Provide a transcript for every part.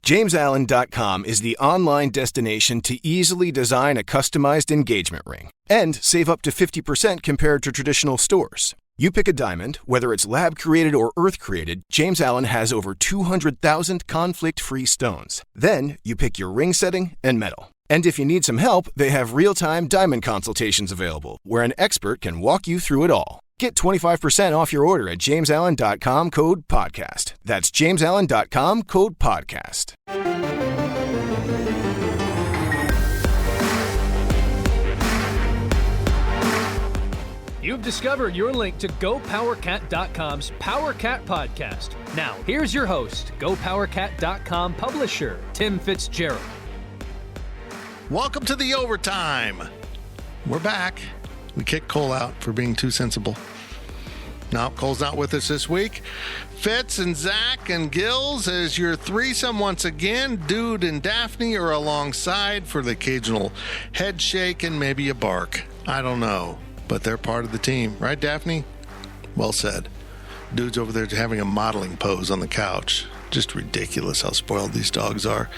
JamesAllen.com is the online destination to easily design a customized engagement ring and save up to 50% compared to traditional stores. You pick a diamond, whether it's lab-created or earth-created, James Allen has over 200,000 conflict-free stones. Then you pick your ring setting and metal. And if you need some help, they have real-time diamond consultations available, where an expert can walk you through it all. Get 25% off your order at JamesAllen.com, code podcast. That's JamesAllen.com, code podcast. You've discovered your link to GoPowerCat.com's PowerCat podcast. Now, here's your host, GoPowerCat.com publisher, Tim Fitzgerald. Welcome to the overtime. We're back. We kicked Cole out for being too sensible. No, Cole's not with us this week. Fitz and Zach and Gills as your threesome once again. Dude and Daphne are alongside for the occasional head shake and maybe a bark. I don't know, but they're part of the team. Right, Daphne? Well said. Dude's over there having a modeling pose on the couch. Just ridiculous how spoiled these dogs are.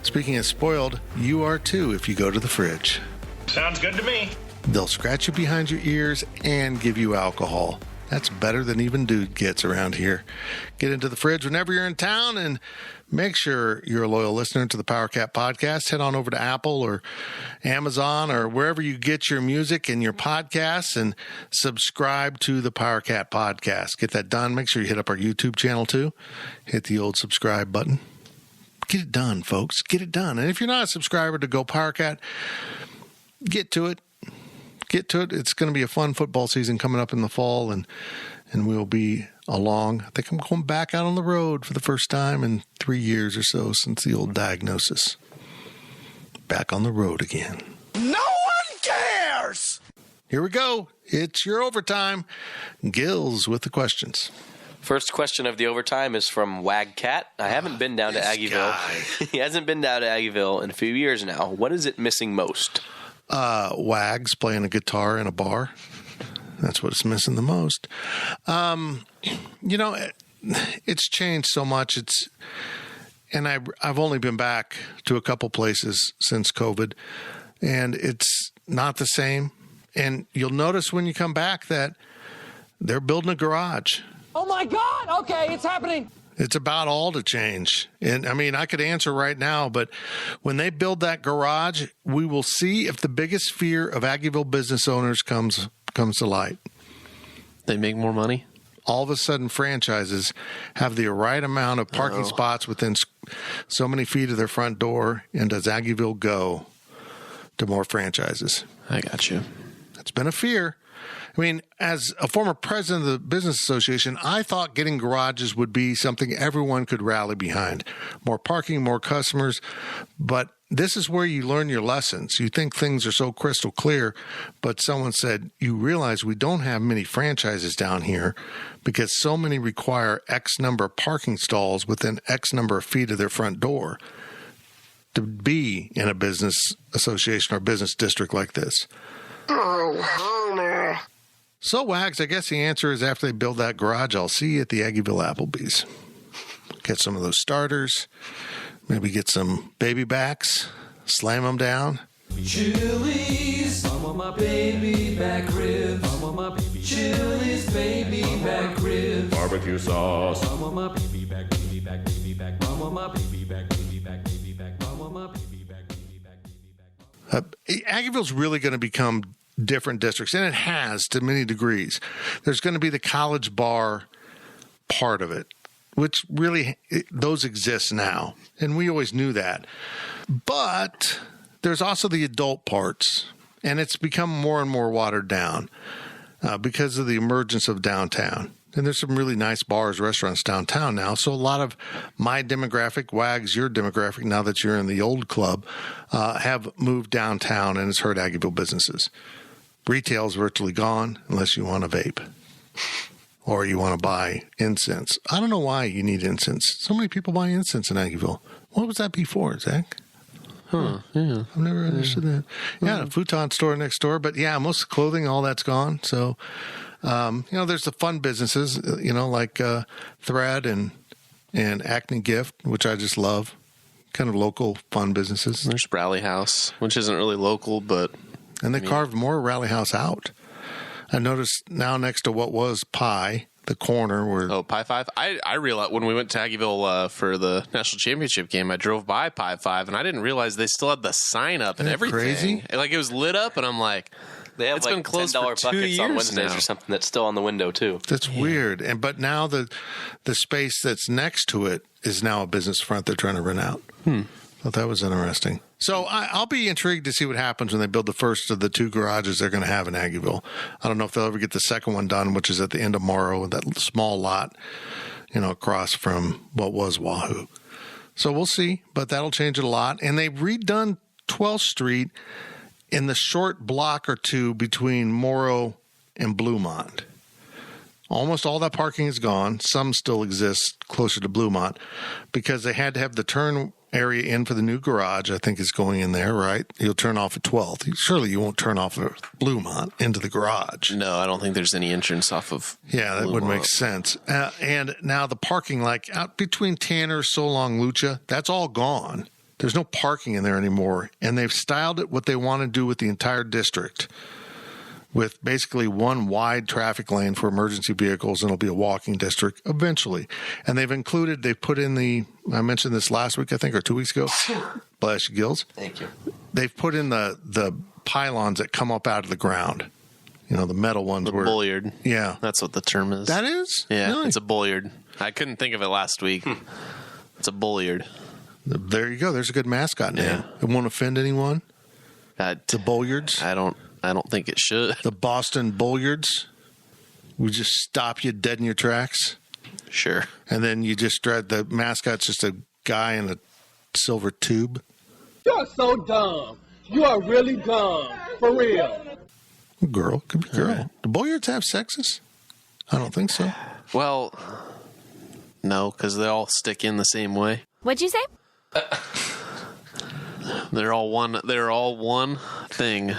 Speaking of spoiled, you are too if you go to the fridge. Sounds good to me. They'll scratch you behind your ears and give you alcohol. That's better than even Dude gets around here. Get into the fridge whenever you're in town and make sure you're a loyal listener to the PowerCat podcast. Head on over to Apple or Amazon or wherever you get your music and your podcasts and subscribe to the PowerCat podcast. Get that done. Make sure you hit up our YouTube channel too. Hit the old subscribe button. Get it done, folks. Get it done. And if you're not a subscriber to Go PowerCat, get to it. Get to it. It's going to be a fun football season coming up in the fall, and we'll be along. I think I'm going back out on the road for the first time in 3 years or so since the old diagnosis. Back on the road again. No one cares! Here we go. It's your overtime. Gills with the questions. First question of the overtime is from Wagcat. I haven't been down to Aggieville. He hasn't been down to Aggieville in a few years now. What is it missing most? Wags playing a guitar in a bar. That's what's missing the most. It's changed so much. I've only been back to a couple places since COVID, and it's not the same. And you'll notice when you come back that they're building a garage. Oh my God! Okay, it's happening. It's about all to change. And I mean, I could answer right now, but when they build that garage, we will see if the biggest fear of Aggieville business owners comes to light. They make more money? All of a sudden, franchises have the right amount of parking spots within so many feet of their front door. And does Aggieville go to more franchises? I got you. It's been a fear. I mean, as a former president of the Business Association, I thought getting garages would be something everyone could rally behind. More parking, more customers. But this is where you learn your lessons. You think things are so crystal clear, but someone said, you realize we don't have many franchises down here because so many require X number of parking stalls within X number of feet of their front door to be in a business association or business district like this. Oh, Homer. So, Wags, I guess the answer is after they build that garage, I'll see you at the Aggieville Applebee's. Get some of those starters, maybe get some baby backs, slam them down. Chili's, I want my baby back ribs. I want my baby Chili's baby back ribs. Barbecue sauce. I want my baby back, baby back, baby back. I want my baby back, baby back, baby back. I want my baby back, baby back, baby back. Aggieville's really going to become different districts, and it has to many degrees. There's going to be the college bar part of it, which really, those exist now, and we always knew that. But there's also the adult parts, and it's become more and more watered down because of the emergence of downtown. And there's some really nice bars, restaurants downtown now. So a lot of my demographic, Wags, your demographic, now that you're in the old club, have moved downtown and has hurt Aggieville businesses. Retail's virtually gone unless you want to vape or you want to buy incense. I don't know why you need incense. So many people buy incense in Aggieville. What was that before, Zach? Yeah. I've never understood that. Yeah, a futon store next door. But yeah, most of the clothing, all that's gone. So, there's the fun businesses, like Thread and Acne Gift, which I just love. kind of local fun businesses. There's Rally House, which isn't really local, but... And they carved more Rally House out. I noticed now next to what was Pie, the corner where... Oh, Pie 5? I realized when we went to Aggieville for the national championship game, I drove by Pie 5, and I didn't realize they still had the sign up and everything. Crazy? Like, it was lit up, and I'm like... They have it's like been closed $10 for 2 buckets years on Wednesdays now. or something that's still on the window, too. That's weird. But now the space that's next to it is now a business front they're trying to rent out. Thought that was interesting. So I'll be intrigued to see what happens when they build the first of the 2 garages they're going to have in Aggieville. I don't know if they'll ever get the second one done, which is at the end of Morrow, that small lot, across from what was Wahoo. So we'll see, but that'll change it a lot. And they've redone 12th Street in the short block or two between Morrow and Bluemont. Almost all that parking is gone. Some still exists closer to Bluemont because they had to have the turn area in for the new garage, I think is going in there, right? You'll turn off at 12th. Surely you won't turn off at Bluemont into the garage. No, I don't think there's any entrance off of Yeah, that would make sense. And now the parking, like out between Tanner, So Long, Lucha, that's all gone. There's no parking in there anymore. And they've styled it what they want to do with the entire district, with basically one wide traffic lane for emergency vehicles, and it'll be a walking district eventually. And they've put in I mentioned this last week, I think, or 2 weeks ago. Bless you, Gills. Thank you. They've put in the pylons that come up out of the ground. The metal ones. the bulliard. Yeah. That's what the term is. That is? Yeah, Nice. it's a bulliard. I couldn't think of it last week. It's a bulliard. There you go. There's a good mascot name. Yeah. It won't offend anyone. The The Bulliards. I don't think it should. The Boston Bulliards. We just stop you dead in your tracks. Sure. And then you just dread the mascot's just a guy in a silver tube. You're so dumb. You are really dumb. For real. Girl. Could be girl. Right. Do Bulliards have sexes? I don't think so. Well, no, because they all stick in the same way. What'd you say? They're all one. They're all one thing.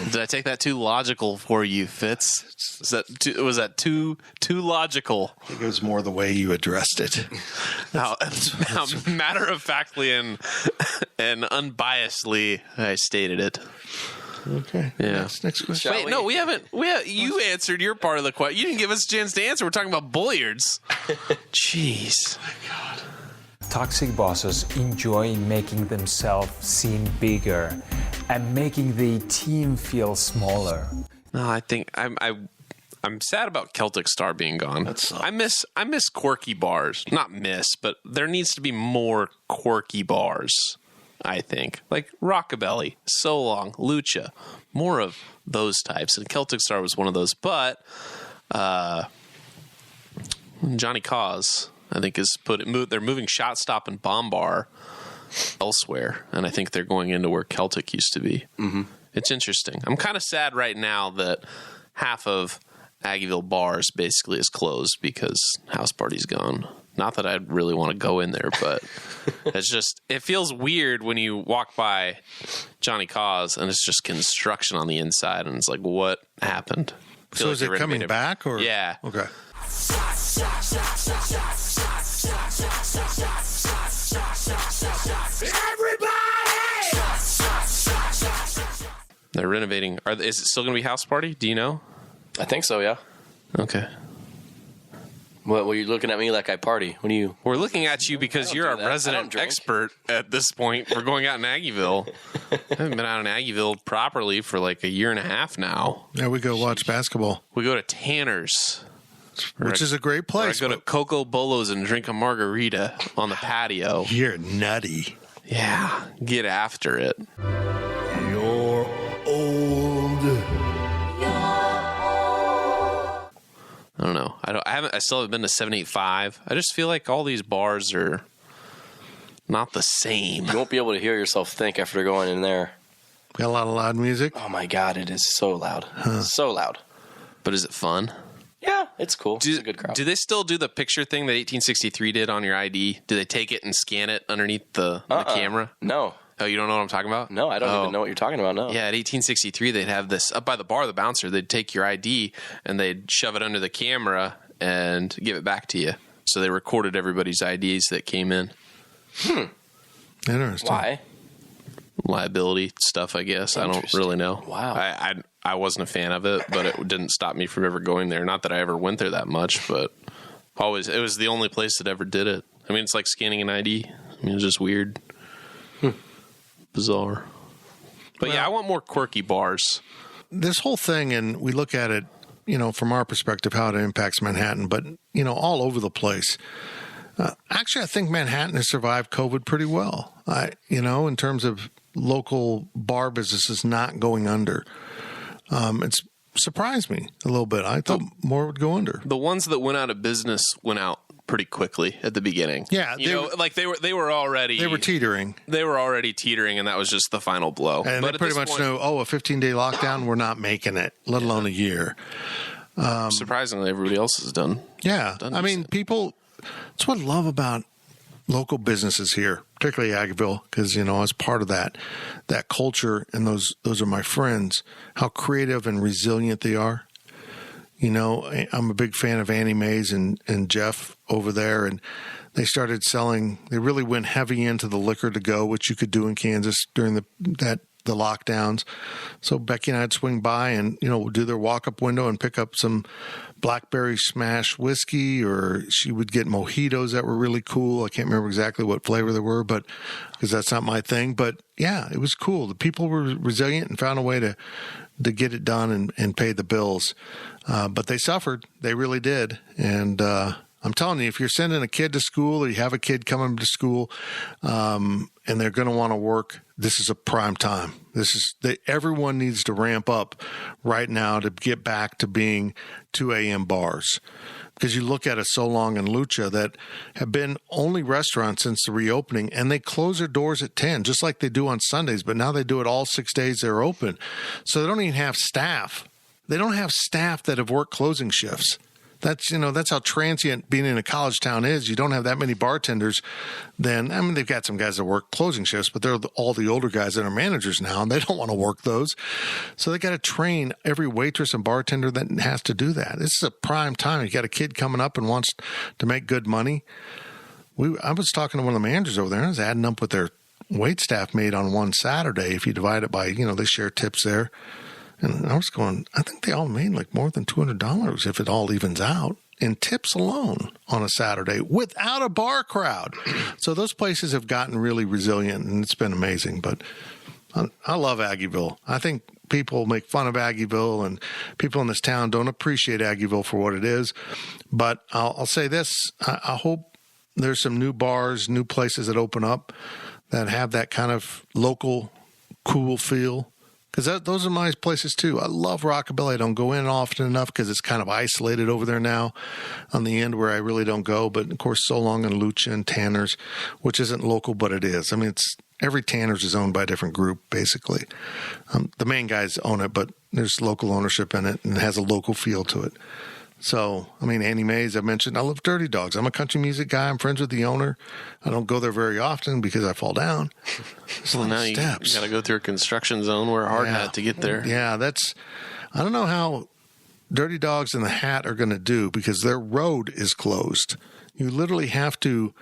Did I take that too logical for you, Fitz? Was that too logical? I think it was more the way you addressed it. How matter of factly and unbiasedly I stated it. Okay. Yeah. Next question. Wait, no, we haven't. You answered your part of the question. You didn't give us a chance to answer. We're talking about bulliards. Jeez. Toxic bosses enjoy making themselves seem bigger and making the team feel smaller. No, I think I'm sad about Celtic Star being gone. That sucks. I miss quirky bars. Not miss, but there needs to be more quirky bars, I think. Like Rockabilly, So Long, Lucha, more of those types. And Celtic Star was one of those. But Johnny Cause, I think, they're moving Shot Stop and Bomb Bar elsewhere, and I think they're going into where Celtic used to be. Mm-hmm. It's interesting. I'm kind of sad right now that half of Aggieville Bars basically is closed because House Party's gone. Not that I really want to go in there, but it feels weird when you walk by Johnny Cause and it's just construction on the inside, and it's like, what happened? So is it coming back? Or Yeah. Okay. They're renovating. Is it still going to be House Party? Do you know? I think so, yeah. Okay. What were you looking at me like I party? What do you? We're looking at you because you're a resident expert at this point. We're going out in Aggieville. I haven't been out in Aggieville properly for like a year and a half now. There we go. Watch basketball. We go to Tanner's, which is a great place. I go to Coco Bolo's and drink a margarita on the patio. You're nutty. Yeah, get after it. You're old. I don't know. I still haven't been to 785. I just feel like all these bars are not the same. You won't be able to hear yourself think after going in there. Got a lot of loud music. Oh my God, it is so loud. So loud. But is it fun? Yeah, it's cool. It's a good crowd. Do they still do the picture thing that 1863 did on your ID? Do they take it and scan it underneath the camera? No. Oh, you don't know what I'm talking about? No, I don't even know what you're talking about, no. Yeah, at 1863, they'd have this up by the bar, the bouncer, they'd take your ID and they'd shove it under the camera and give it back to you. So they recorded everybody's IDs that came in. Interesting. Why? Liability stuff, I guess. I don't really know. Wow. I wasn't a fan of it, but it didn't stop me from ever going there. Not that I ever went there that much, but it was the only place that ever did it. I mean, it's like scanning an ID. I mean, it's just weird. Bizarre. But yeah, I want more quirky bars. This whole thing, and we look at it, from our perspective, how it impacts Manhattan, but, all over the place. Actually, I think Manhattan has survived COVID pretty well. In terms of local bar businesses not going under. It's surprised me a little bit. I thought more would go under. The ones that went out of business went out pretty quickly at the beginning. Yeah, they were already teetering. They were already teetering, and that was just the final blow. And they pretty much know, a 15-day lockdown, we're not making it, let alone a year. Surprisingly, everybody else has done. Yeah, I mean, people. That's what I love about local businesses here, particularly Aggieville, because I was part of that culture, and those are my friends. How creative and resilient they are. I'm a big fan of Annie Mays and Jeff over there, and they started selling. They really went heavy into the liquor to go, which you could do in Kansas during the lockdowns. So Becky and I'd swing by and do their walk-up window and pick up some blackberry smash whiskey, or she would get mojitos that were really cool. I can't remember exactly what flavor they were, but because that's not my thing. But yeah, it was cool. The people were resilient and found a way to get it done and pay the bills. But they suffered. They really did. And I'm telling you, if you're sending a kid to school or you have a kid coming to school and they're going to want to work, this is a prime time. Everyone needs to ramp up right now to get back to being 2 a.m. bars. Because you look at it so long in Lucha that have been only restaurants since the reopening, and they close their doors at 10, just like they do on Sundays. But now they do it all 6 days they're open. So they don't even have staff. They don't have staff that have worked closing shifts. That's how transient being in a college town is. You don't have that many bartenders. They've got some guys that work closing shifts, but they're all the older guys that are managers now, and they don't want to work those. So they got to train every waitress and bartender that has to do that. This is a prime time. You got a kid coming up and wants to make good money. I was talking to one of the managers over there, and I was adding up what their wait staff made on one Saturday. If you divide it by, they share tips there. And I was going, I think they all made like more than $200 if it all evens out in tips alone on a Saturday without a bar crowd. So those places have gotten really resilient, and it's been amazing. But I love Aggieville. I think people make fun of Aggieville, and people in this town don't appreciate Aggieville for what it is. But I'll say this. I hope there's some new bars, new places that open up that have that kind of local, cool feel. Because those are my places, too. I love Rockabilly. I don't go in often enough because it's kind of isolated over there now on the end where I really don't go. But, of course, So Long and Lucha and Tanner's, which isn't local, but it is. I mean, every Tanner's is owned by a different group, basically. The main guys own it, but there's local ownership in it and it has a local feel to it. So, Annie Mays, I mentioned, I love Dirty Dogs. I'm a country music guy. I'm friends with the owner. I don't go there very often because I fall down. Well, now you got to go through a construction zone. Wear a hard hat to get there. Yeah, I don't know how Dirty Dogs and the Hat are going to do because their road is closed. You literally have to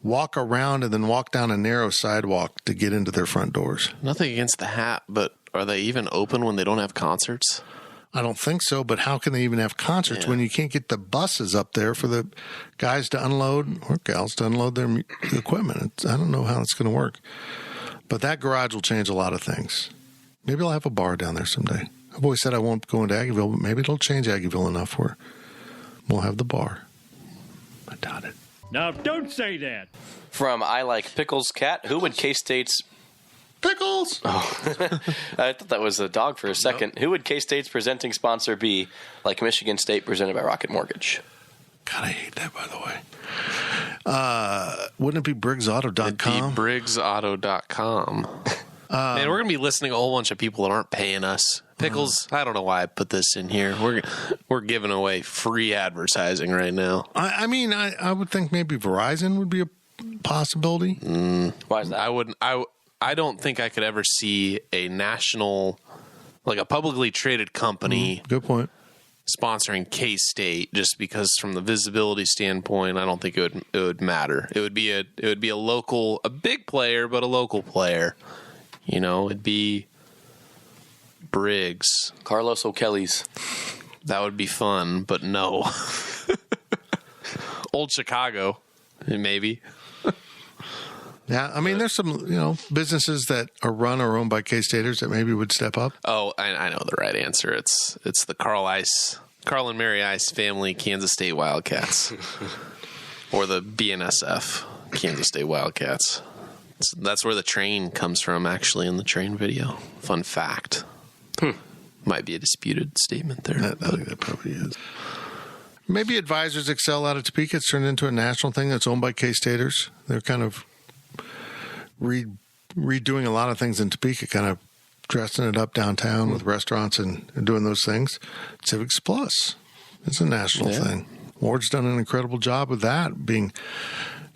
walk around and then walk down a narrow sidewalk to get into their front doors. Nothing against the Hat, but are they even open when they don't have concerts? I don't think so, but how can they even have concerts when you can't get the buses up there for the guys to unload or gals to unload their equipment? I don't know how it's going to work. But that garage will change a lot of things. Maybe I'll have a bar down there someday. I've always said I won't go into Aggieville, but maybe it'll change Aggieville enough where we'll have the bar. I doubt it. Now, don't say that. From I Like Pickles Cat, who would K-State's... Pickles! Oh, I thought that was a dog for a second. Nope. Who would K-State's presenting sponsor be, like Michigan State presented by Rocket Mortgage? God, I hate that, by the way. Wouldn't it be BriggsAuto.com? It'd be BriggsAuto.com. Man, we're going to be listening to a whole bunch of people that aren't paying us. Pickles, I don't know why I put this in here. We're giving away free advertising right now. I would think maybe Verizon would be a possibility. Why is that? I don't think I could ever see a national, like a publicly traded company. Good point. sponsoring K-State just because from the visibility standpoint, I don't think it would matter. It would be a big player, but a local player. You know, it'd be Briggs, Carlos O'Kelly's. That would be fun, but no. Old Chicago, maybe. Yeah, I mean, there's some, businesses that are run or owned by K-Staters that maybe would step up. Oh, I know the right answer. It's the Carl and Mary Ice family Kansas State Wildcats. Or the BNSF Kansas State Wildcats. That's where the train comes from, actually, in the train video. Fun fact. Might be a disputed statement there. I think that probably is. Maybe Advisors Excel out of Topeka. It's turned into a national thing that's owned by K-Staters. They're kind of redoing a lot of things in Topeka, kind of dressing it up downtown with restaurants and doing those things. Civics Plus. It's a national thing. Ward's done an incredible job with that being,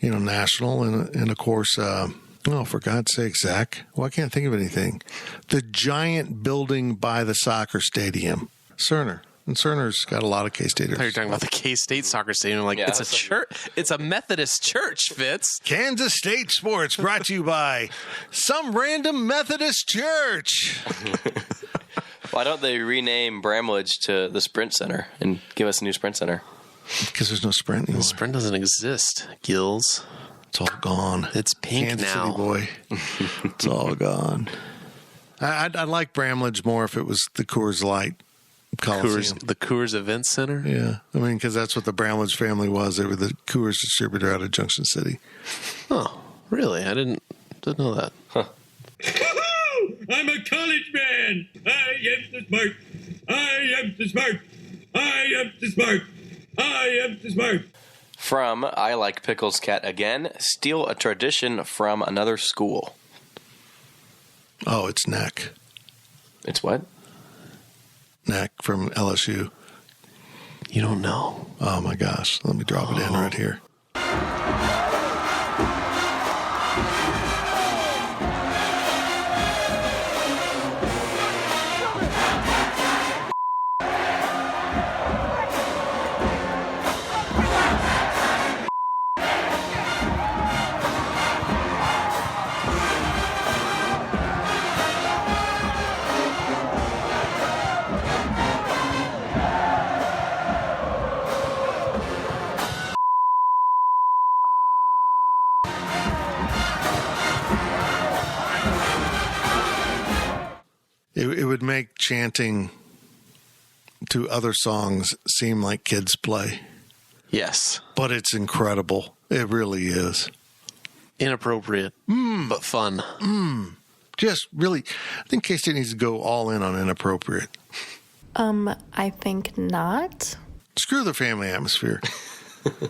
national. And of course, for God's sake, Zach, I can't think of anything. The giant building by the soccer stadium, Cerner. And Cerner's got a lot of K-Staters. I thought you were talking about the K-State soccer stadium. It's a church. It's a Methodist church, Fitz. Kansas State Sports brought to you by some random Methodist church. Why don't they rename Bramlage to the Sprint Center and give us a new Sprint Center? Because there's no Sprint anymore. Sprint doesn't exist, Gills. It's all gone. It's pink Kansas now. City boy. It's all gone. I'd like Bramlage more if it was the Coors Light Coliseum. The Coors Event Center? Yeah. I mean, because that's what the Bramlage family was. They were the Coors distributor out of Junction City. Oh, really? I didn't know that. Huh. I'm a college man. I am so smart. I am so smart. I am so smart. I am so smart. From I Like Pickles Cat again, steal a tradition from another school. Oh, it's Neck. It's what? Neck from LSU. You don't know. Oh, my gosh. Let me drop it in right here. It would make chanting to other songs seem like kids play. Yes. But it's incredible. It really is. Inappropriate, but fun. Just really, I think K-State needs to go all in on inappropriate. I think not. Screw the family atmosphere.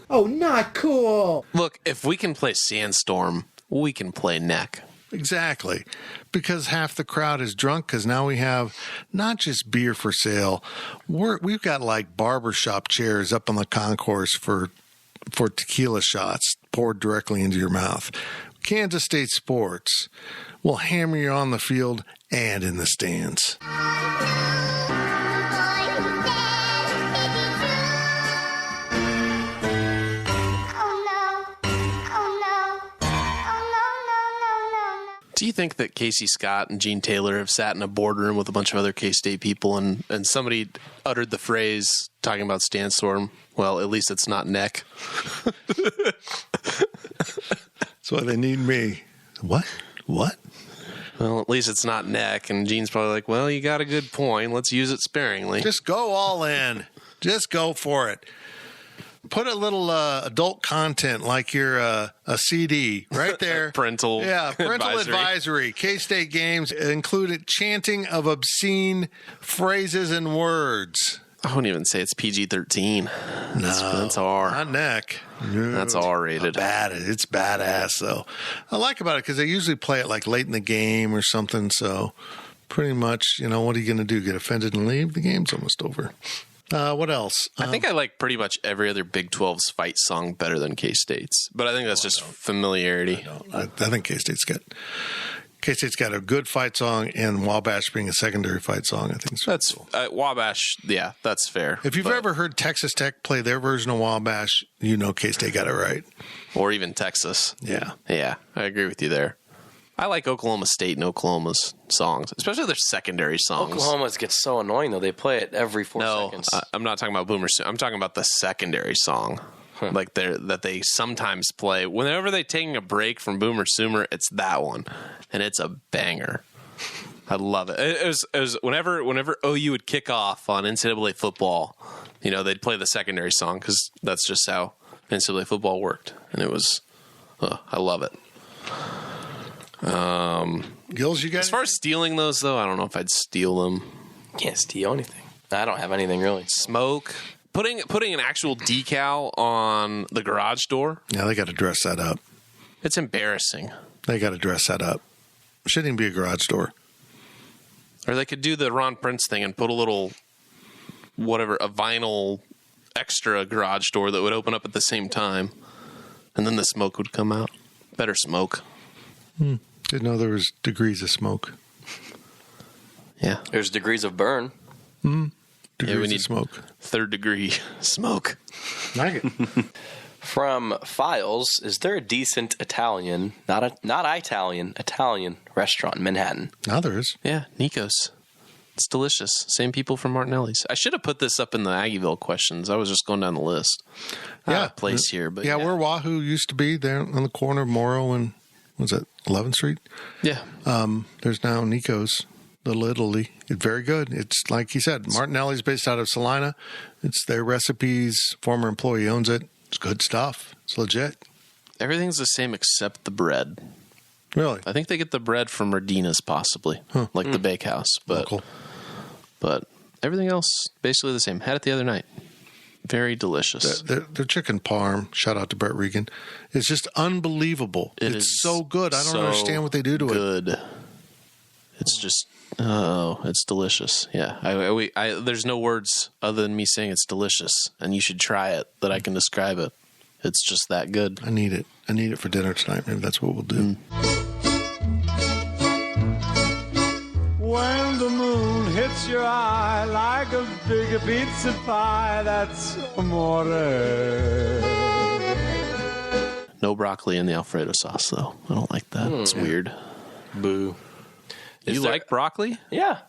Oh, not cool. Look, if we can play Sandstorm, we can play Neck. Exactly. Because half the crowd is drunk because now we have not just beer for sale. We've got like barbershop chairs up on the concourse for tequila shots poured directly into your mouth. Kansas State Sports will hammer you on the field and in the stands. Do you think that Casey Scott and Gene Taylor have sat in a boardroom with a bunch of other K-State people and somebody uttered the phrase talking about Sandstorm? Well, at least it's not Neck. That's why they need me. What? Well, at least it's not Neck. And Gene's probably like, well, you got a good point. Let's use it sparingly. Just go all in. Just go for it. Put a little adult content like your a CD right there. Parental advisory. K-State games included chanting of obscene phrases and words. I wouldn't even say it's PG-13. No, that's R. Not Neck. No, that's R-rated. It's badass, though. I like about it because they usually play it like late in the game or something. So pretty much, what are you going to do? Get offended and leave? The game's almost over. What else? I think I like pretty much every other Big 12's fight song better than K-State's. But I think that's just familiarity. I think K-State's K-State's got a good fight song, and Wabash being a secondary fight song, I think that's cool. Wabash. Yeah, that's fair. If you've ever heard Texas Tech play their version of Wabash, you know K-State got it right. Or even Texas. Yeah. Yeah, I agree with you there. I like Oklahoma State and Oklahoma's songs, especially their secondary songs. Oklahoma's gets so annoying, though. They play it every 4 seconds. I'm not talking about Boomer. I'm talking about the secondary song. Like that they sometimes play. Whenever they're taking a break from Boomer Sooner, it's that one. And it's a banger. I love it. It was whenever OU would kick off on NCAA football, they'd play the secondary song because that's just how NCAA football worked. And it was, I love it. Gills, you guys? As far as stealing those, though, I don't know if I'd steal them. Can't steal anything. I don't have anything really. Smoke. Putting an actual decal on the garage door. Yeah, they got to dress that up. It's embarrassing. They got to dress that up. Shouldn't even be a garage door. Or they could do the Ron Prince thing and put a little, a vinyl extra garage door that would open up at the same time. And then the smoke would come out. Better smoke. Didn't know there was degrees of smoke. Yeah. There's degrees of burn. Degrees we need of smoke. 3rd degree smoke. Like it. From Files, is there a decent Italian, not I-talian, Italian restaurant in Manhattan? Now there is. Yeah, Nico's. It's delicious. Same people from Martinelli's. I should have put this up in the Aggieville questions. I was just going down the list. Yeah. Place here, but yeah, where Wahoo used to be, there on the corner of Morrow and, was it 11th Street? Yeah. There's now Nico's. Little Italy. It's very good. It's like he said, Martinelli's based out of Salina. It's their recipes. Former employee owns it. It's good stuff. It's legit. Everything's the same except the bread. Really? I think they get the bread from Merdina's possibly, like the bakehouse. But everything else basically the same. Had it the other night. Very delicious. Their chicken parm, shout out to Brett Regan, it's just unbelievable. It's so good. I don't understand what they do to it. It's just, it's delicious. Yeah. There's no words other than me saying it's delicious, and you should try it that I can describe it. It's just that good. I need it. I need it for dinner tonight. Maybe that's what we'll do. When the moon hits your eye like a big pizza pie, that's amore. No broccoli in the Alfredo sauce, though. I don't like that. It's weird. Boo. You like broccoli? Yeah,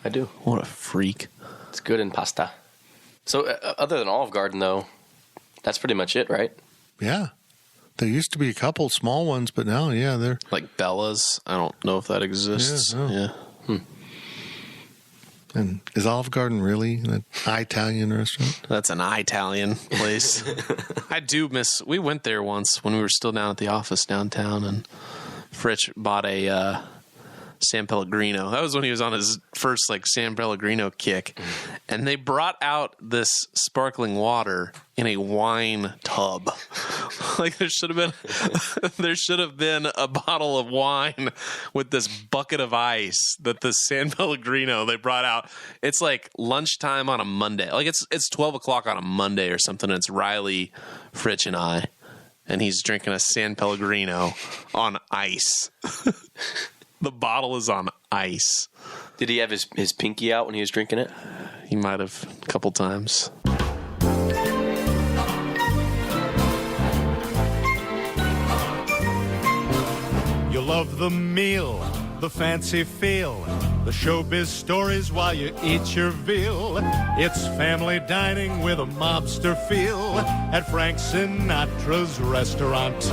I do. What a freak. It's good in pasta. So other than Olive Garden, though, that's pretty much it, right? Yeah. There used to be a couple small ones, but now, yeah, they're... Like Bella's? I don't know if that exists. Yeah. And is Olive Garden really an I-talian restaurant? That's an I-talian place. I do miss... We went there once when we were still down at the office downtown, and Fritch bought a... San Pellegrino. That was when he was on his first San Pellegrino kick. And they brought out this sparkling water in a wine tub. There should have been a bottle of wine with this bucket of ice that the San Pellegrino they brought out. It's lunchtime on a Monday. It's 12 o'clock on a Monday or something. And it's Riley, Fritch, and I. And he's drinking a San Pellegrino on ice. The bottle is on ice. Did he have his pinky out when he was drinking it? He might have a couple times. You love the meal, the fancy feel, the showbiz stories while you eat your veal. It's family dining with a mobster feel at Frank Sinatra's restaurant.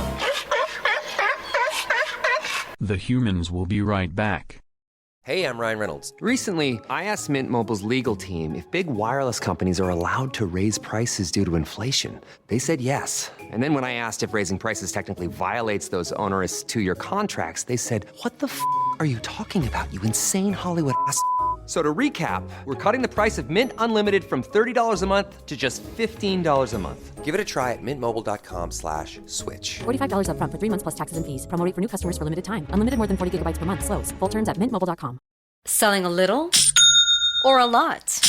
The humans will be right back. Hey, I'm Ryan Reynolds. Recently, I asked Mint Mobile's legal team if big wireless companies are allowed to raise prices due to inflation. They said yes. And then when I asked if raising prices technically violates those onerous 2-year contracts, they said, "What the f*** are you talking about, you insane Hollywood ass?" So to recap, we're cutting the price of Mint Unlimited from $30 a month to just $15 a month. Give it a try at mintmobile.com/switch. $45 up front for 3 months plus taxes and fees. Promo rate for new customers for limited time. Unlimited more than 40 gigabytes per month. Slows full terms at mintmobile.com. Selling a little or a lot?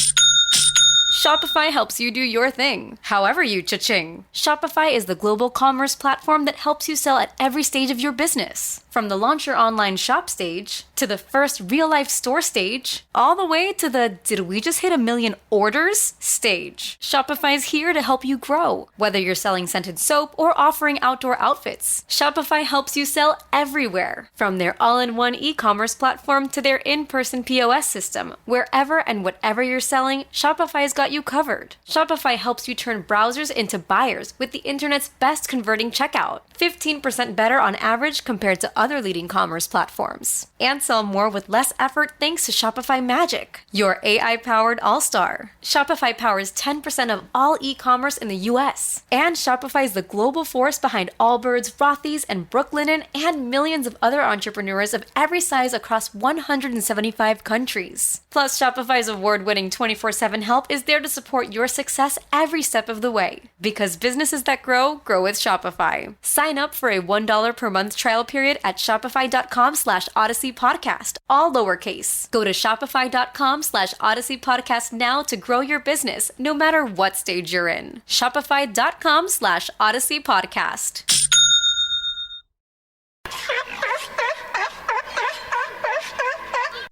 Shopify helps you do your thing, however you cha-ching. Shopify is the global commerce platform that helps you sell at every stage of your business. From the launch your online shop stage, to the first real-life store stage, all the way to the did we just hit 1 million orders stage. Shopify's here to help you grow. Whether you're selling scented soap or offering outdoor outfits, Shopify helps you sell everywhere. From their all-in-one e-commerce platform to their in-person POS system, wherever and whatever you're selling, Shopify's got you covered. Shopify helps you turn browsers into buyers with the internet's best converting checkout. 15% better on average compared to other leading commerce platforms. And sell more with less effort thanks to Shopify Magic, your AI-powered all-star. Shopify powers 10% of all e-commerce in the US. And Shopify is the global force behind Allbirds, Rothy's, and Brooklinen, and millions of other entrepreneurs of every size across 175 countries. Plus, Shopify's award-winning 24/7 help is there to support your success every step of the way. Because businesses that grow, grow with Shopify. Sign up for a $1 per month trial period at shopify.com/Odyssey Podcast, all lowercase. Go to shopify.com/Odyssey Podcast now to grow your business, no matter what stage you're in. Shopify.com/Odyssey Podcast.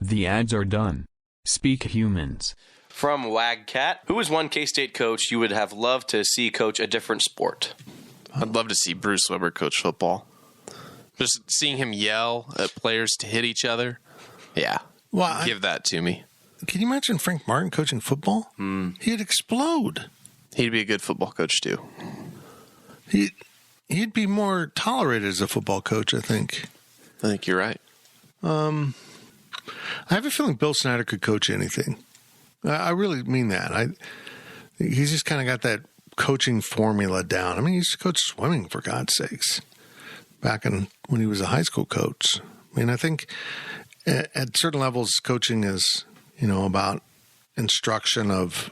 The ads are done. Speak Humans. From Wagcat, who is one K-State coach you would have loved to see coach a different sport? I'd love to see Bruce Weber coach football. Just seeing him yell at players to hit each other. Yeah. Well, give that to me. Can you imagine Frank Martin coaching football? He'd explode. He'd be a good football coach, too. He'd be more tolerated as a football coach, I think. I think you're right. I have a feeling Bill Snyder could coach anything. I really mean that. He's just kind of got that coaching formula down. I mean, he used to coach swimming, for God's sakes, back when he was a high school coach. I mean, I think at certain levels, coaching is, about instruction of,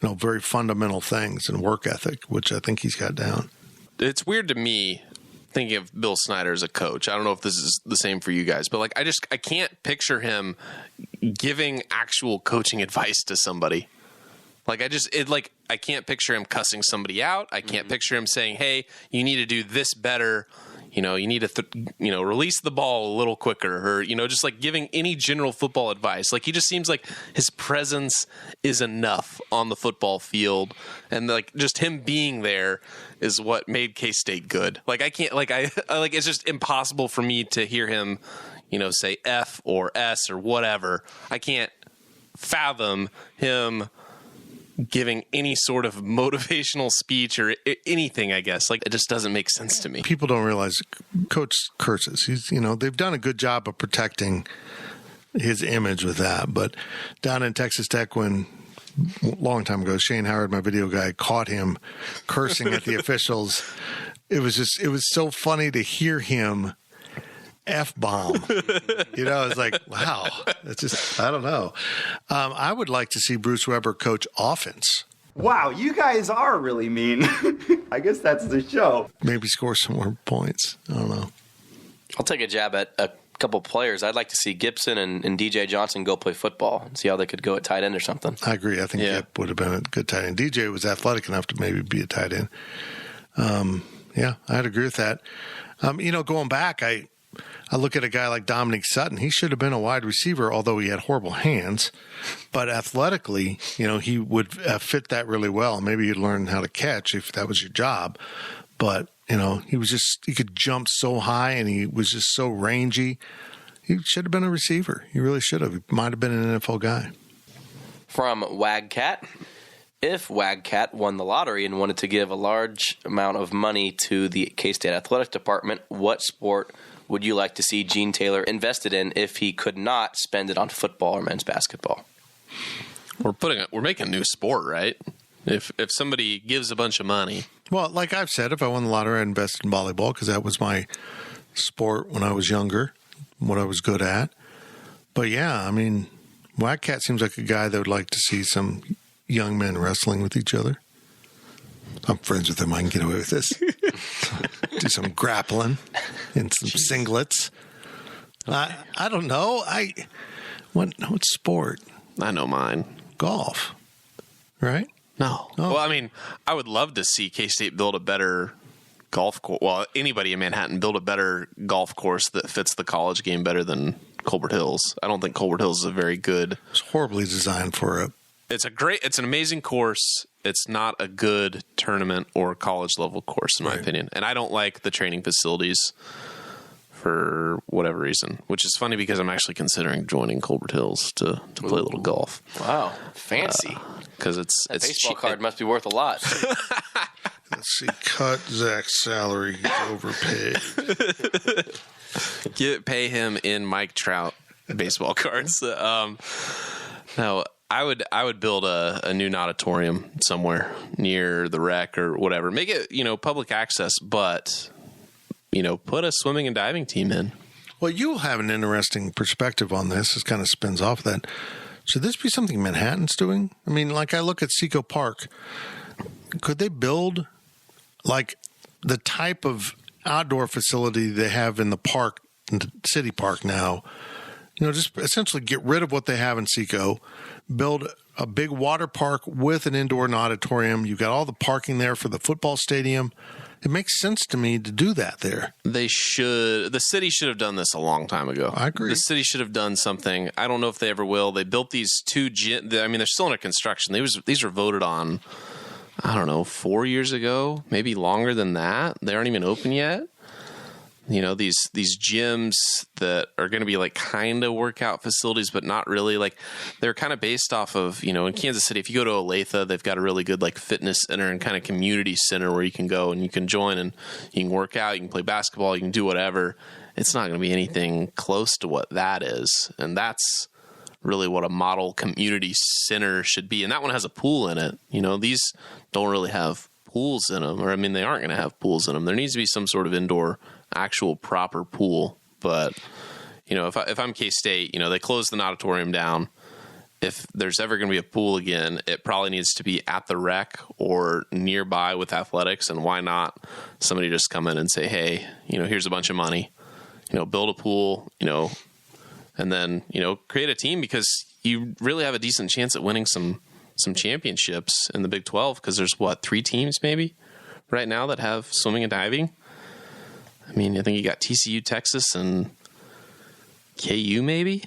very fundamental things and work ethic, which I think he's got down. It's weird to me thinking of Bill Snyder as a coach. I don't know if this is the same for you guys, but I can't picture him giving actual coaching advice to somebody. I can't picture him cussing somebody out. I can't picture him saying, "Hey, you need to do this better. You need to, release the ball a little quicker," or, just giving any general football advice. He just seems like his presence is enough on the football field. And just him being there is what made K-State good. I can't, it's just impossible for me to hear him, say F or S or whatever. I can't fathom him giving any sort of motivational speech or anything, I guess. It just doesn't make sense to me. People don't realize Coach curses. He's, they've done a good job of protecting his image with that. But down in Texas Tech, when a long time ago, Shane Howard, my video guy, caught him cursing at the officials, it was so funny to hear him F-bomb. It's like, wow. It's just, I don't know. I would like to see Bruce Weber coach offense. Wow, you guys are really mean. I guess that's the show. Maybe score some more points. I don't know. I'll take a jab at a couple players. I'd like to see Gibson and DJ Johnson go play football and see how they could go at tight end or something. I agree. I think Gip would have been a good tight end. DJ was athletic enough to maybe be a tight end. I'd agree with that. Going back, I look at a guy like Dominique Sutton. He should have been a wide receiver, although he had horrible hands. But athletically, he would fit that really well. Maybe you'd learn how to catch if that was your job. But, he could jump so high and he was just so rangy. He should have been a receiver. He really should have. He might have been an NFL guy. From Wagcat. If Wagcat won the lottery and wanted to give a large amount of money to the K-State athletic department, what sport would you like to see Gene Taylor invested in if he could not spend it on football or men's basketball? We're making a new sport, right? If somebody gives a bunch of money. Well, like I've said, if I won the lottery, I'd invest in volleyball because that was my sport when I was younger, what I was good at. But yeah, I mean, Wagcat seems like a guy that would like to see some young men wrestling with each other. I'm friends with him. I can get away with this. Do some grappling and some singlets. I don't know. What sport? I know mine. Golf. right? No. Well, I mean, I would love to see K-State build a better golf course. Well, anybody in Manhattan build a better golf course that fits the college game better than Colbert Hills. I don't think Colbert Hills is a very good. It's horribly designed for it. It's an amazing course. It's not a good tournament or college level course, in my opinion. And I don't like the training facilities for whatever reason, which is funny because I'm actually considering joining Colbert Hills to play a little golf. Wow, fancy. Because it's baseball card must be worth a lot. Let's see, cut Zach's salary. He's overpaid. Pay him in Mike Trout baseball cards. No, I would build a new auditorium somewhere near the rec or whatever. Make it, public access, but put a swimming and diving team in. Well, you'll have an interesting perspective on this. This kind of spins off that. Should this be something Manhattan's doing? I mean, like I look at Seco Park. Could they build like the type of outdoor facility they have in the park, in the city park now? Just essentially get rid of what they have in Seco, build a big water park with an indoor and auditorium. You've got all the parking there for the football stadium. It makes sense to me to do that there. The city should have done this a long time ago. I agree. The city should have done something. I don't know if they ever will. They built these two they're still under construction. These were voted on, 4 years ago, maybe longer than that. They aren't even open yet. These gyms that are going to be like kind of workout facilities, but not really. Like they're kind of based off of, in Kansas City, if you go to Olathe, they've got a really good like fitness center and kind of community center where you can go and you can join and you can work out, you can play basketball, you can do whatever. It's not going to be anything close to what that is. And that's really what a model community center should be. And that one has a pool in it. These don't really have pools in them, or they aren't going to have pools in them. There needs to be some sort of indoor actual proper pool. But if I'm K-State, they closed the auditorium down. If there's ever going to be a pool again, it probably needs to be at the rec or nearby with athletics. And why not somebody just come in and say, hey, here's a bunch of money, build a pool, and then create a team, because you really have a decent chance at winning some championships in the Big 12, because there's 3 teams maybe right now that have swimming and diving. I think you got TCU, Texas, and KU maybe.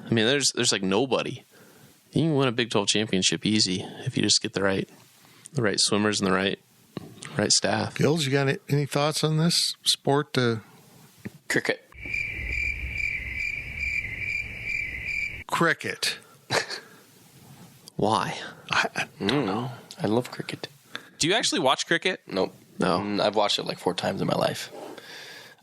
There's like nobody. You can win a Big 12 championship easy if you just get the right swimmers and the right staff. Gills, you got any thoughts on this sport? Cricket. Why? I don't know. I love cricket. Do you actually watch cricket? Nope. No. I've watched it like 4 times in my life.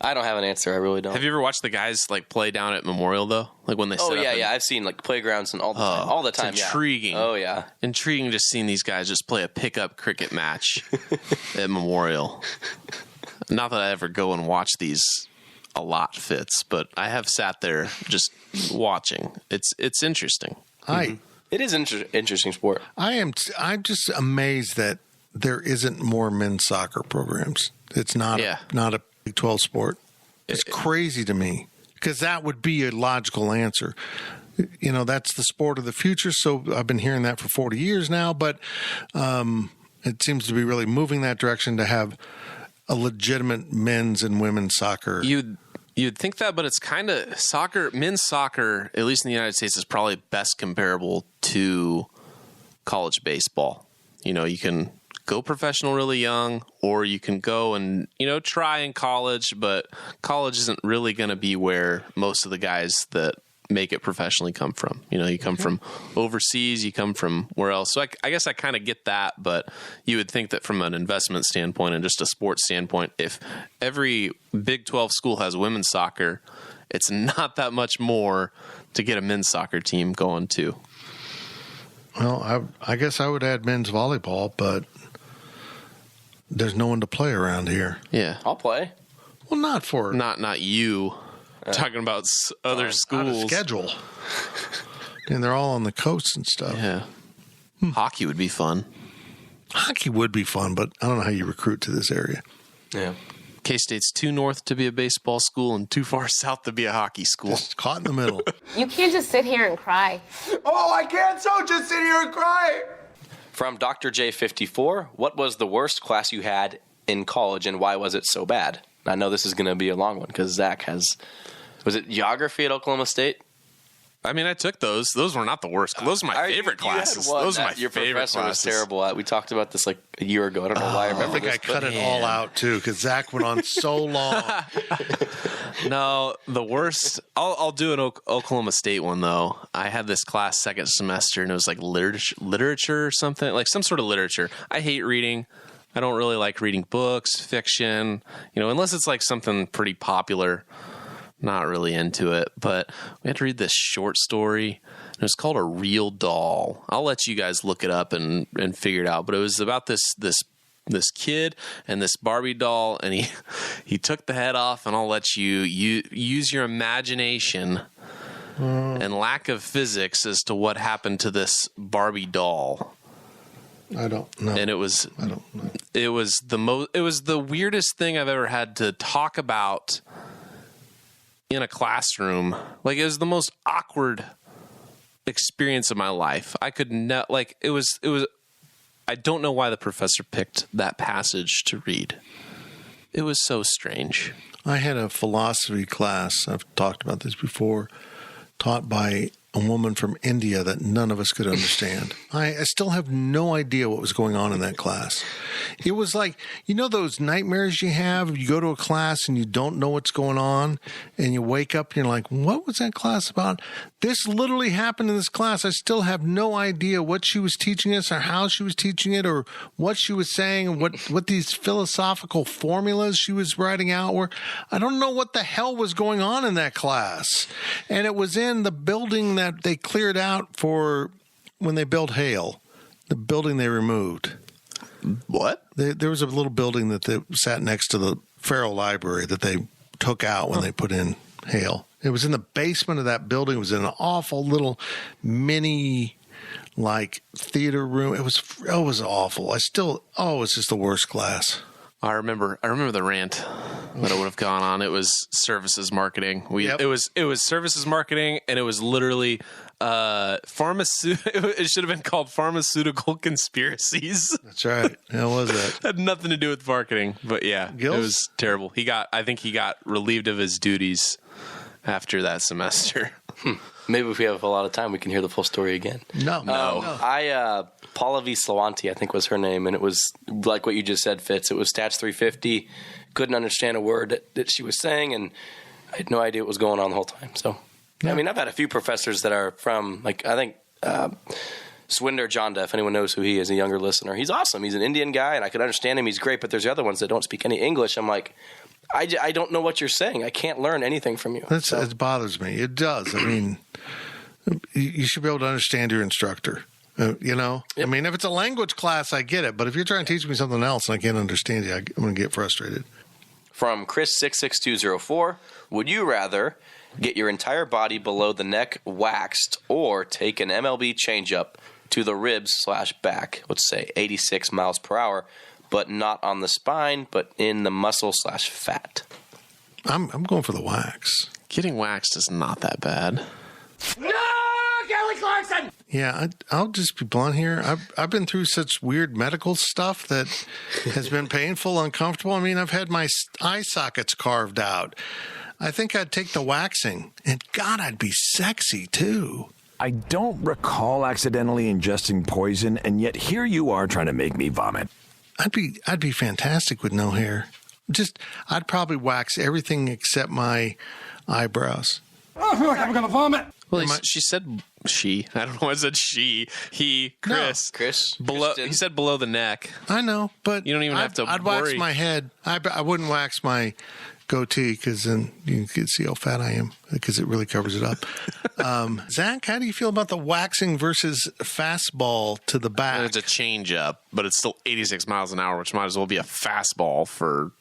I don't have an answer. I really don't. Have you ever watched the guys like play down at Memorial though? Like when they set up? Yeah. I've seen like playgrounds and all the time. It's intriguing. Yeah. Oh yeah. Intriguing just seeing these guys just play a pickup cricket match at Memorial. Not that I ever go and watch these a lot, Fitz, but I have sat there just watching. It's interesting. It is interesting sport. I'm just amazed that there isn't more men's soccer programs. It's not a Big 12 sport. It's crazy to me, because that would be a logical answer. That's the sport of the future. So I've been hearing that for 40 years now, but it seems to be really moving that direction to have a legitimate men's and women's soccer. You'd think that, but it's kind of men's soccer, at least in the United States, is probably best comparable to college baseball. You can go professional really young, or you can go and, try in college, but college isn't really going to be where most of the guys that make it professionally come from. You come from overseas, you come from where else. So I guess I kind of get that, but you would think that from an investment standpoint and just a sports standpoint, if every Big 12 school has women's soccer, it's not that much more to get a men's soccer team going too. Well, I guess I would add men's volleyball, but there's no one to play around here. Yeah. I'll play. Well, not you. Talking about other schools. Out of schedule. And they're all on the coast and stuff. Yeah. Hockey would be fun. Hockey would be fun, but I don't know how you recruit to this area. Yeah. K-State's too north to be a baseball school and too far south to be a hockey school. Just caught in the middle. You can't just sit here and cry. Oh, I can't just sit here and cry. From Dr. J54, what was the worst class you had in college and why was it so bad? I know this is going to be a long one because Zach has... Was it geography at Oklahoma State? I mean, I took those. Those were not the worst. Those are my favorite classes. Those are my your favorite professor classes. was terrible at. We talked about this like a year ago. I don't know why I remember I think this, I cut but it all out, too, because Zach went on so long. No, the worst. I'll do an Oklahoma State one, though. I had this class second semester, and it was like literature or something, like some sort of literature. I hate reading. I don't really like reading books, fiction, unless it's like something pretty popular. Not really into it, but we had to read this short story. It was called A Real Doll. I'll let you guys look it up and figure it out. But it was about this kid and this Barbie doll, and he took the head off. And I'll let you use your imagination and lack of physics as to what happened to this Barbie doll. I don't know. And I don't know. It was the weirdest thing I've ever had to talk about in a classroom. Like, it was the most awkward experience of my life. I could not, like, it was I don't know why the professor picked that passage to read. It was so strange. I had a philosophy class, I've talked about this before, taught by a woman from India that none of us could understand. I still have no idea what was going on in that class. It was like, those nightmares you have? You go to a class and you don't know what's going on, and you wake up and you're like, what was that class about? This literally happened in this class. I still have no idea what she was teaching us or how she was teaching it or what she was saying and what these philosophical formulas she was writing out were. I don't know what the hell was going on in that class. And it was in the building that they cleared out for when they built Hale, the building they removed. What? There was a little building that they sat next to the Farrell Library that they took out when they put in Hale. It was in the basement of that building. It was in an awful little mini, theater room. It was awful. It was just the worst class. I remember the rant that I would have gone on. It was services marketing. It was services marketing, and it was literally it should have been called pharmaceutical conspiracies. That's right. That was it. Had nothing to do with marketing, but yeah, Gills? It was terrible. I think he got relieved of his duties after that semester. Maybe if we have a lot of time, we can hear the full story again. No. Paula V. Slawanti, I think was her name, and it was like what you just said, Fitz. It was Stats 350. Couldn't understand a word that she was saying, and I had no idea what was going on the whole time. So, yeah. I mean, I've had a few professors that are from, I think, Swinder Jonda, if anyone knows who he is, a younger listener. He's awesome. He's an Indian guy, and I could understand him. He's great, but there's the other ones that don't speak any English. I'm like, I don't know what you're saying. I can't learn anything from you. It bothers me. It does. I mean, you should be able to understand your instructor. Yep. I mean, if it's a language class, I get it. But if you're trying to teach me something else and I can't understand you, I'm going to get frustrated. From Chris66204, would you rather get your entire body below the neck waxed or take an MLB changeup to the ribs/back, let's say 86 miles per hour, but not on the spine, but in the muscle/fat? I'm going for the wax. Getting waxed is not that bad. No, Kelly Clarkson! Yeah, I'll just be blunt here. I've been through such weird medical stuff that has been painful, uncomfortable. I mean, I've had my eye sockets carved out. I think I'd take the waxing. And God, I'd be sexy, too. I don't recall accidentally ingesting poison, and yet here you are trying to make me vomit. I'd be fantastic with no hair. I'd probably wax everything except my eyebrows. Oh, I feel like I'm going to vomit. Well, she said she. I don't know why I said she. He, Chris. No. Chris. He said below the neck. I know, but you don't even have to I'd worry. wax my head. I wouldn't wax my goatee because then you can see how fat I am because it really covers it up. Zach, how do you feel about the waxing versus fastball to the back? It's a change up, but it's still 86 miles an hour, which might as well be a fastball for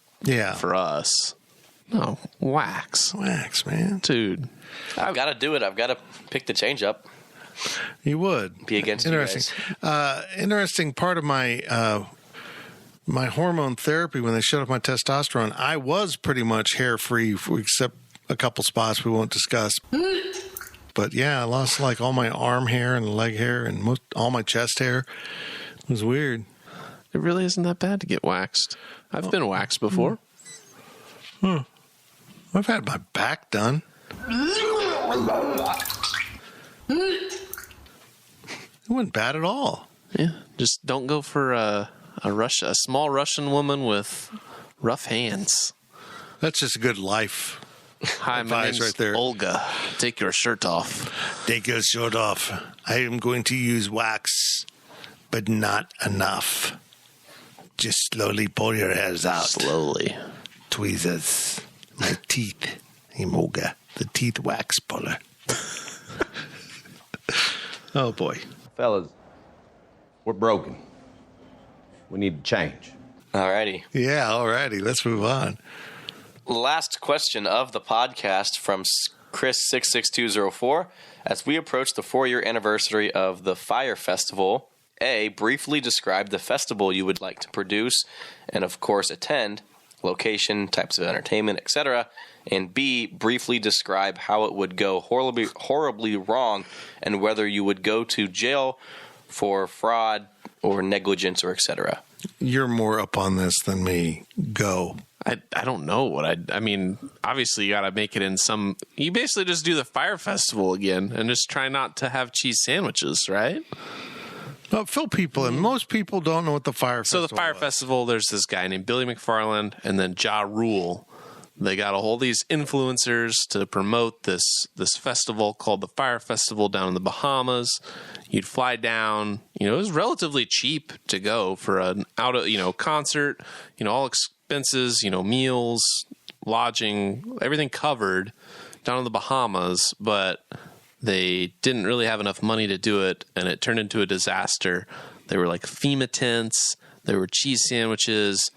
us. No, wax. Wax, man. Dude. I've got to do it. I've got to pick the change up. You would. Be against you guys. Interesting part of my my hormone therapy, when they shut off my testosterone, I was pretty much hair-free except a couple spots we won't discuss. But yeah, I lost all my arm hair and leg hair and all my chest hair. was weird. It really isn't that bad to get waxed. I've been waxed before. I've had my back done. It wasn't bad at all. Yeah, just don't go for a small Russian woman with rough hands. That's just a good life. Hi, my name's right there. Olga. Take your shirt off. Take your shirt off. I am going to use wax, but not enough. Just slowly pull your hairs out. Slowly. Tweezers. My teeth. I'm Olga, the teeth wax puller. Oh, boy. Fellas, we're broken. We need to change. Alrighty. Yeah, alrighty. Let's move on. Last question of the podcast from Chris66204. As we approach the 4-year anniversary of the Fire Festival, A, briefly describe the festival you would like to produce and, of course, attend, location, types of entertainment, etc., and B, briefly describe how it would go horribly wrong and whether you would go to jail for fraud or negligence or etc. You're more up on this than me. Go. I don't know what I mean, obviously you got to make it in some, you basically just do the Fire Festival again and just try not to have cheese sandwiches, right? No, fill people in. Most people don't know what the Fire Festival is. So the Fire Festival, there's this guy named Billy McFarland and then Ja Rule. They got a whole these influencers to promote this festival called the Fire Festival down in the Bahamas. You'd fly down, it was relatively cheap to go for an concert, all expenses, meals, lodging, everything covered down in the Bahamas, but they didn't really have enough money to do it, and it turned into a disaster. They were like FEMA tents, there were cheese sandwiches.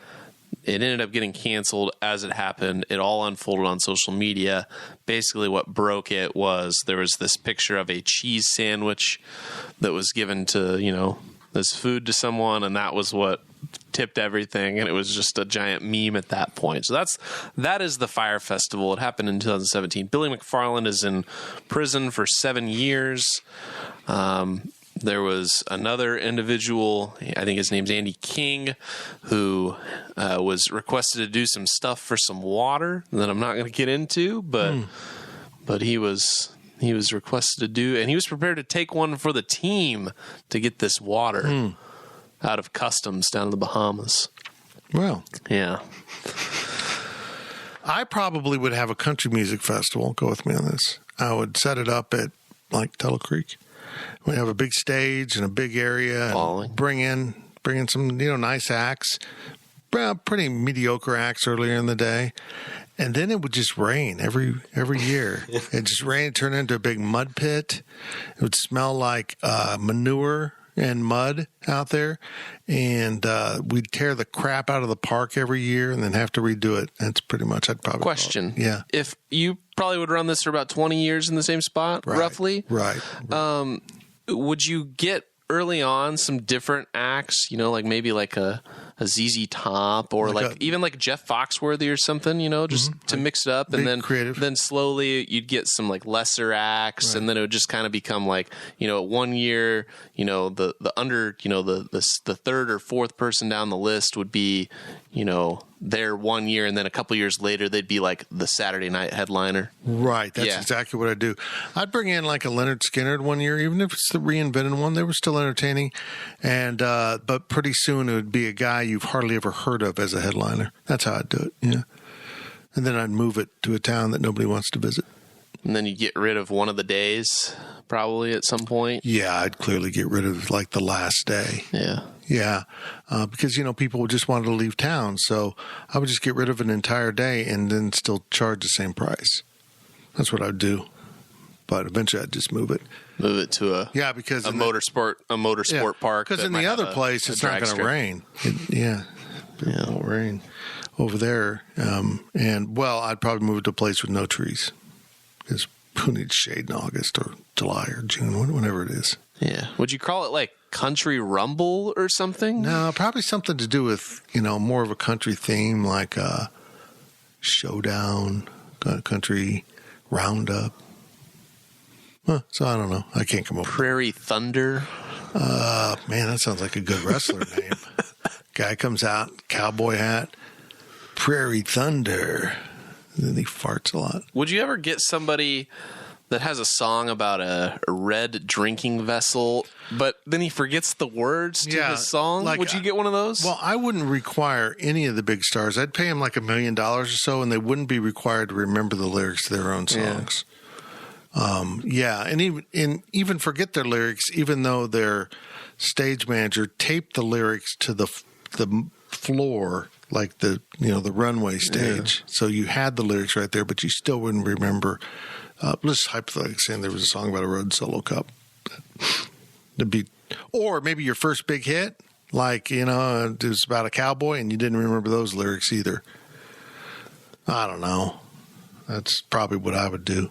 It ended up getting canceled as it happened. It all unfolded on social media. Basically, what broke it was there was this picture of a cheese sandwich that was given to, this food to someone, and that was what tipped everything, and it was just a giant meme at that point. So that is the Fire Festival. It happened in 2017. Billy McFarland is in prison for 7 years. There was another individual, I think his name's Andy King, who was requested to do some stuff for some water that I'm not going to get into, but he was requested to do, and he was prepared to take one for the team to get this water out of customs down in the Bahamas. Well, yeah. I probably would have a country music festival. Go with me on this. I would set it up at like Tuttle Creek. We have a big stage and a big area. And bring in some nice acts, pretty mediocre acts earlier in the day, and then it would just rain every year. It just rained, turned into a big mud pit. It would smell like manure and mud out there, and we'd tear the crap out of the park every year and then have to redo it. That's pretty much I'd probably question. Yeah, if you probably would run this for about 20 years in the same spot, roughly, right? Would you get early on some different acts? Like maybe like a ZZ Top or even like Jeff Foxworthy or something, just to mix it up, and then slowly you'd get some like lesser acts, and then it would just kind of become like 1 year, the under the third or fourth person down the list would be there 1 year, and then a couple years later they'd be like the Saturday night headliner. Right, that's exactly what I'd do. I'd bring in like a Leonard Skinner 1 year, even if it's the reinvented one. They were still entertaining, and but pretty soon it would be a guy you've hardly ever heard of as a headliner. That's how I'd do it. Yeah, and then I'd move it to a town that nobody wants to visit. And then you get rid of one of the days, probably at some point. Yeah, I'd clearly get rid of like the last day. Yeah, because people would just wanted to leave town, so I would just get rid of an entire day and then still charge the same price. That's what I'd do. But eventually, I'd just move it to a motorsport park. Because in the other place, it's not going to rain. It won't rain over there. And I'd probably move it to a place with no trees. Because who needs shade in August or July or June, whenever it is. Yeah. Would you call it like Country Rumble or something? No, probably something to do with, more of a country theme, like a showdown, country roundup. So I don't know. I can't come up with Prairie Thunder. Man, that sounds like a good wrestler name. Guy comes out, cowboy hat, Prairie Thunder. And then he farts a lot. Would you ever get somebody that has a song about a red drinking vessel, but then he forgets the words to his song? Would you get one of those? Well, I wouldn't require any of the big stars. I'd pay them like $1 million or so, and they wouldn't be required to remember the lyrics to their own songs. And even forget their lyrics, even though their stage manager taped the lyrics to the floor, like the runway stage. Yeah. So you had the lyrics right there, but you still wouldn't remember. Let's hypothetically saying there was a song about a road solo cup. Or maybe your first big hit, like, it was about a cowboy and you didn't remember those lyrics either. I don't know. That's probably what I would do.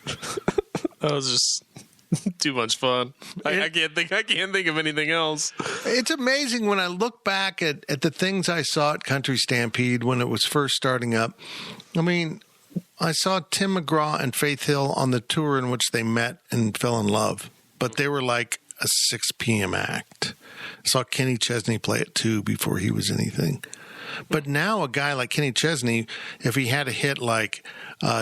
That was just too much fun. I can't think of anything else. It's amazing when I look back at the things I saw at Country Stampede when it was first starting up. I mean, I saw Tim McGraw and Faith Hill on the tour in which they met and fell in love, but they were like a 6 p.m. act. I saw Kenny Chesney play at 2 before he was anything. But now a guy like Kenny Chesney, if he had a hit like,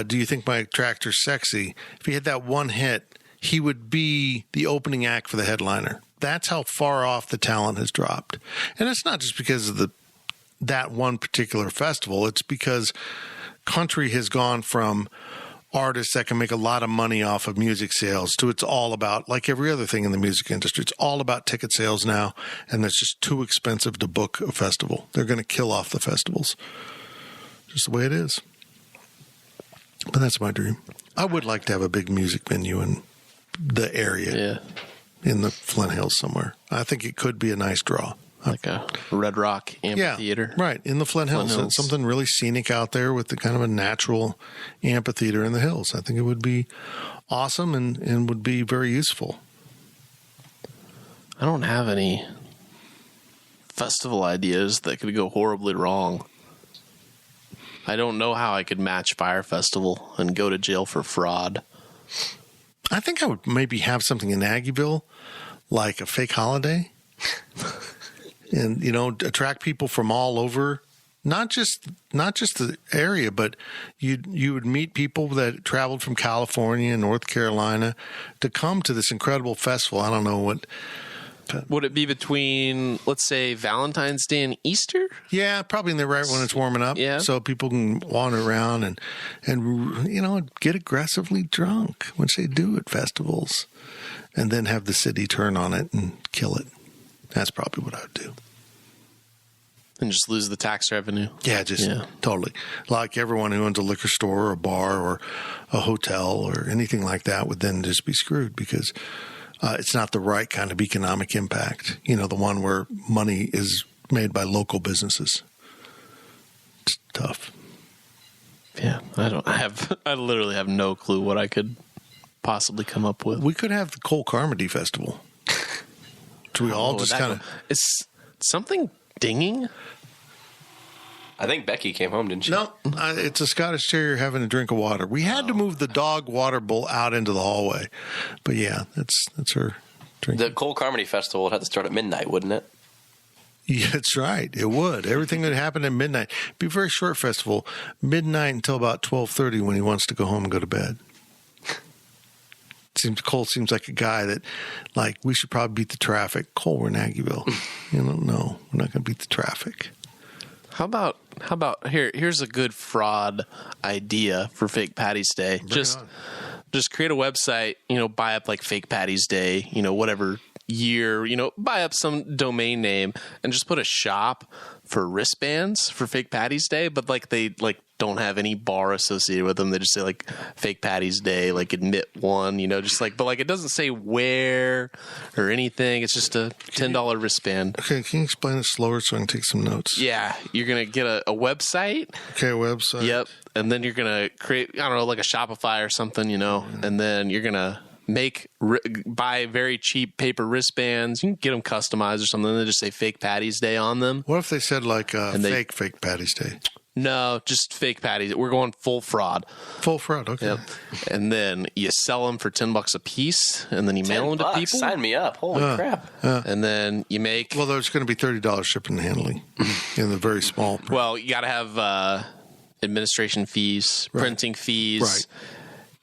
Do You Think My Tractor's Sexy? If he had that one hit, he would be the opening act for the headliner. That's how far off the talent has dropped. And it's not just because of that one particular festival. It's because country has gone from artists that can make a lot of money off of music sales to it's all about, like every other thing in the music industry, it's all about ticket sales now, and it's just too expensive to book a festival. They're going to kill off the festivals. Just the way it is. But that's my dream. I would like to have a big music venue in the area, in the Flint Hills somewhere. I think it could be a nice draw. Like a Red Rock amphitheater. Yeah, right, in the Flint Hills. It's something really scenic out there with the kind of a natural amphitheater in the hills. I think it would be awesome and would be very useful. I don't have any festival ideas that could go horribly wrong. I don't know how I could match Fire Festival and go to jail for fraud. I think I would maybe have something in Aggieville, like a fake holiday. And, attract people from all over, not just the area, but you would meet people that traveled from California and North Carolina to come to this incredible festival. I don't know what. Would it be between, let's say, Valentine's Day and Easter? Yeah, probably in the right when it's warming up. Yeah. So people can wander around and get aggressively drunk, which they do at festivals, and then have the city turn on it and kill it. That's probably what I would do. And just lose the tax revenue. Yeah, totally. Like everyone who owns a liquor store or a bar or a hotel or anything like that would then just be screwed because it's not the right kind of economic impact. The one where money is made by local businesses. It's tough. Yeah, I literally have no clue what I could possibly come up with. We could have the Cole Carmody Festival. We all just kind of. Is something dinging? I think Becky came home, didn't she? No, it's a Scottish Terrier having a drink of water. We had to move the dog water bowl out into the hallway, but yeah, that's her drink. The Cole Carmody Festival would have to start at midnight, wouldn't it? Yeah, that's right. It would. Everything would happen at midnight. It'd be a very short festival, midnight until about 12:30 when he wants to go home and go to bed. Cole seems like a guy that, like, we should probably beat the traffic. Cole, we're in Aggieville. No, we're not going to beat the traffic. How about here's a good fraud idea for Fake Patty's Day. Just create a website, buy up like Fake Patty's Day, whatever year, buy up some domain name and just put a shop for wristbands for Fake Patty's Day, but they don't have any bar associated with them. They just say like Fake Patty's Day, like admit one, but it doesn't say where or anything. It's just a $10 wristband. Okay, can you explain it slower so I can take some notes? Yeah, you're gonna get a website. Okay, a website. Yep, and then you're gonna create like a Shopify or something, and then you're gonna buy very cheap paper wristbands. You can get them customized or something. They just say Fake Patty's Day on them. What if they said fake Patty's Day? No, just fake patties. We're going full fraud. Full fraud, okay. Yep. And then you sell them for $10 a piece, and then you mail them to people. Sign me up. Holy crap. And then you make... Well, there's going to be $30 shipping and handling in the very small print. Well, you got to have administration fees, printing fees. Right.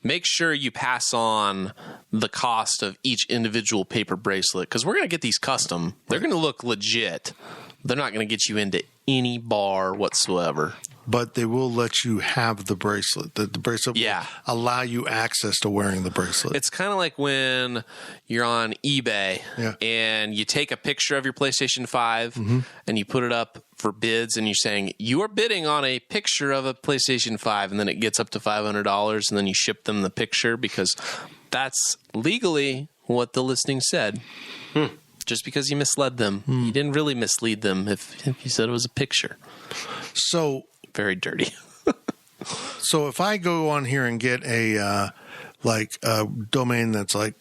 Make sure you pass on the cost of each individual paper bracelet, because we're going to get these custom. They're going to look legit. They're not going to get you into any bar whatsoever. But they will let you have the bracelet. The bracelet will allow you access to wearing the bracelet. It's kind of like when you're on eBay and you take a picture of your PlayStation 5 and you put it up for bids, and you're saying, you are bidding on a picture of a PlayStation 5, and then it gets up to $500, and then you ship them the picture because that's legally what the listing said. Just because you misled them. You didn't really mislead them if you said it was a picture. So... Very dirty. So if I go on here and get a domain that's like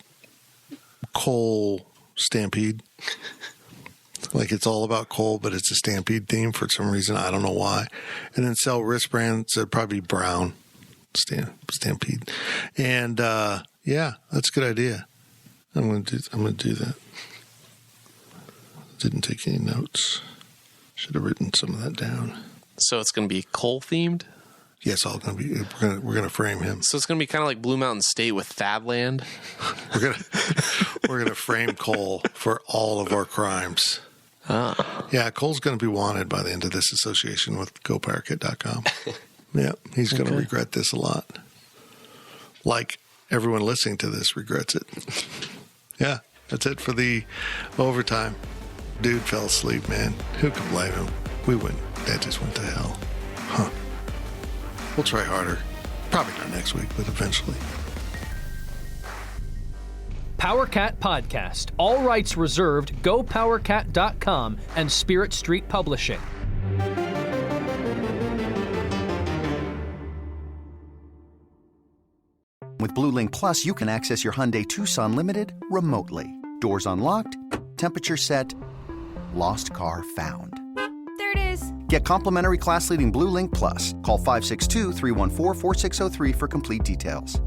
coal stampede, like it's all about coal, but it's a stampede theme for some reason, I don't know why, and then sell wristbands, it'd probably be brown stampede, and that's a good idea. I'm gonna do that. Didn't take any notes. Should have written some of that down. So it's going to be coal themed? Yes, all going to be. We're going to frame him. So it's going to be kind of like Blue Mountain State with Thadland. We're going to frame Cole for all of our crimes. Yeah, Cole's going to be wanted by the end of this association with GoPowerKit.com. Yeah, he's going to regret this a lot. Like everyone listening to this regrets it. Yeah, that's it for the overtime. Dude fell asleep, man. Who could blame him? We wouldn't. That just went to hell. Huh. We'll try harder. Probably not next week, but eventually. PowerCat Podcast. All rights reserved. GoPowerCat.com and Spirit Street Publishing. With Blue Link Plus, you can access your Hyundai Tucson Limited remotely. Doors unlocked, temperature set, lost car found. There it is. Get complimentary class-leading Blue Link Plus. Call 562-314-4603 for complete details.